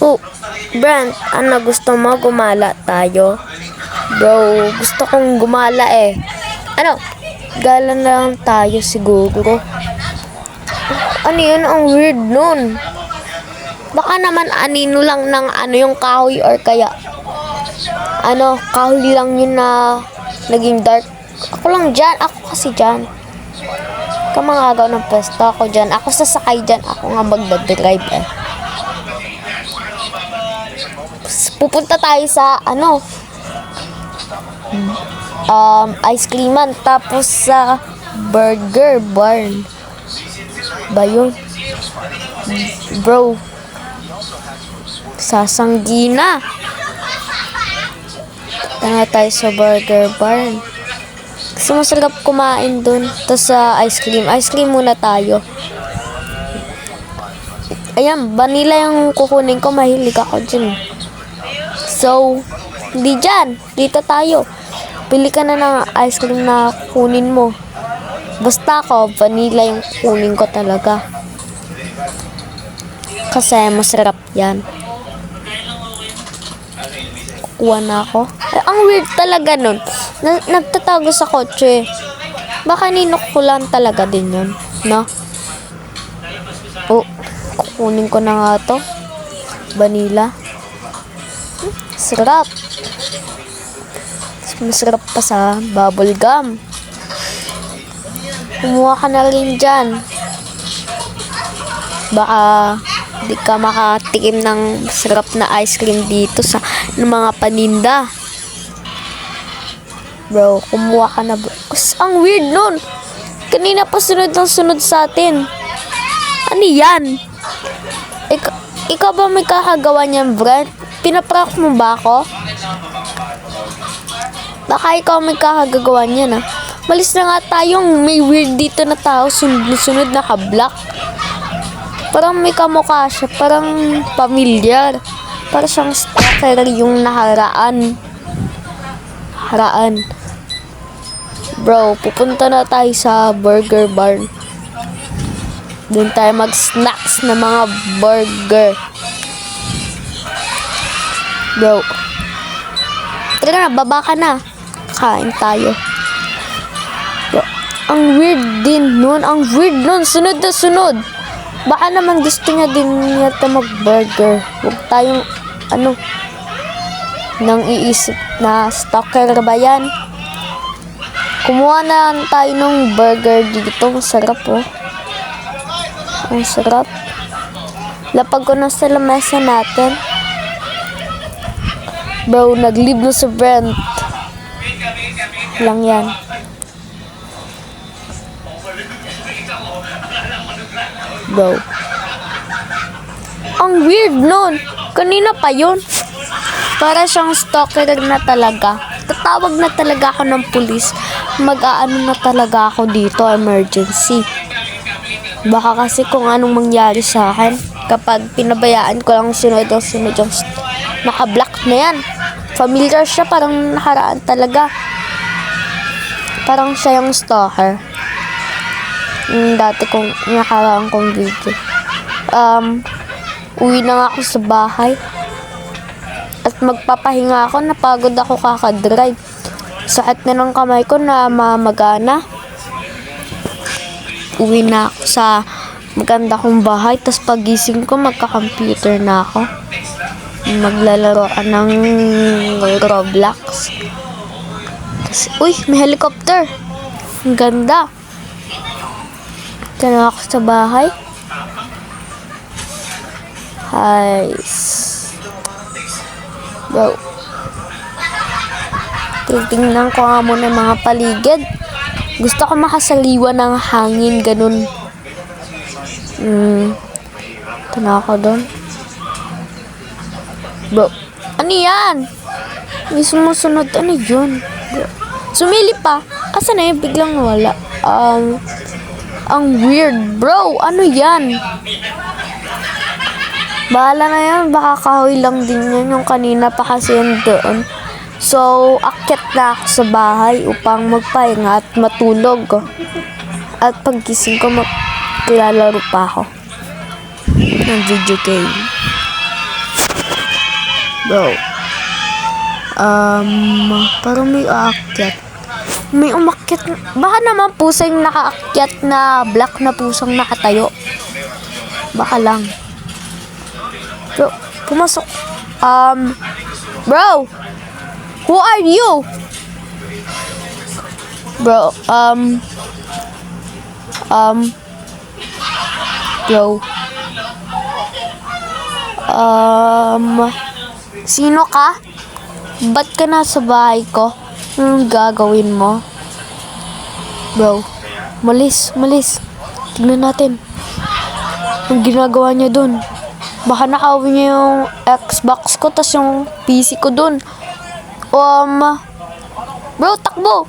Oh, Brent, ano gusto mo? Gumala tayo? Bro, gusto kong gumala eh. Ano? Gala na lang tayo siguro. Ano yun? Ang weird nun. Baka naman anino lang ng ano yung kahoy or kaya ano, kahoy lang yun na naging dark. Ako lang dyan. Ako kasi dyan. Kamangagaw ng pwesto ako dyan. Ako sasakay dyan. Ako nga magdadrive eh. Pupunta tayo sa ano ice creaman tapos sa burger barn ba yun? Bro, sasanggina. Tanga tayo sa burger barn kasi masarap kumain dun. Tapos sa ice cream muna tayo. Ayan, vanilla yung kukunin ko. Mahilig ako dyan. So, di dyan. Dito tayo. Pili ka na ng ice cream na kunin mo. Basta ako, vanilla yung kunin ko talaga. Kasi masarap yan. Kukuha na ako. Ay, ang weird talaga nun. Nagtatago sa kotse. Baka ninukulan talaga din yun. No? Oh, kukunin ko na nga to. Vanilla. Sarap. Masarap pa sa bubble gum. Kumuha ka na rin dyan. Baka di ka makatikim ng sarap na ice cream dito sa ng mga paninda. Bro, kumuha ka na. Ang weird nun. Kanina pa sunod ng sunod sa atin. Ano yan? Ikaw ba may kakagawa niyan, Brent? Pinaprank mo ba ako? Baka ikaw may kakagawa niyan, ah. Malis na nga tayong may weird dito na tao. Sunod na ka-black. Parang may kamukha siya. Parang pamilyar. Parang siyang stalker yung naharaan. Bro, pupunta na tayo sa burger barn. Doon tayo mag-snacks na mga burger. Bro. Tara na, baba ka na. Kain tayo. Bro, ang weird din nun. Ang weird nun. Sunod na sunod. Baka naman gusto niya din yata mag-burger. Huwag tayong, nang iisip na stalker ba yan? Kumuha na tayo ng burger dito. Masarap, oh. Ang sarap. Lapag ko na sa lamesa natin. Bro, nag-leave na si Brent. Lang yan. Bro. Ang weird nun. Kanina pa yun. Para siyang stalker na talaga. Tatawag na talaga ako ng pulis. Mag-aano na talaga ako dito. Emergency. Baka kasi kung anong mangyari sa akin kapag pinabayaan ko lang sunod yung naka-block na yan. Familiar siya, parang nakaraan talaga. Parang siya yung stalker. Dati kong nakaraan kong video. Uwi na nga ako sa bahay. At magpapahinga ako, napagod ako kakadrive. Sakit na ng kamay ko na mamagana. Uwi na ako sa maganda kong bahay. Tapos pagising ko, magka-computer na ako. Maglalaro ka ng Roblox. Tapos, uy, may helicopter. Ang ganda. Ito na ako sa bahay. Bro. Titingnan ko nga muna yung mga paligid. Gusto ko makasaliwa ng hangin, ganun. Ito na ako doon. Bro, ano yan? May sumusunod. Ano yun? Bro. Sumili pa. Asa na yun? Biglang wala. Ang weird. Bro, ano yan? Bahala na yan. Baka kahoy lang din yan. Yung kanina pa kasi yan doon. So, akyat na ako sa bahay upang magpahinga at matulog. At pagkising ko, maglalaro pa ako ng video game. Bro. Parang may aakyat. May umakyat. Baka naman pusa yung nakaakyat na black na pusang nakatayo. Baka lang. Bro, pumasok. Bro! Who are you? Bro, bro. Sino ka? Ba't ka nasa bahay ko? Anong gagawin mo? Bro, malis. Tignan natin. Ang ginagawa niya dun. Baka nakawin niya yung Xbox ko tas yung PC ko dun. Bro, takbo!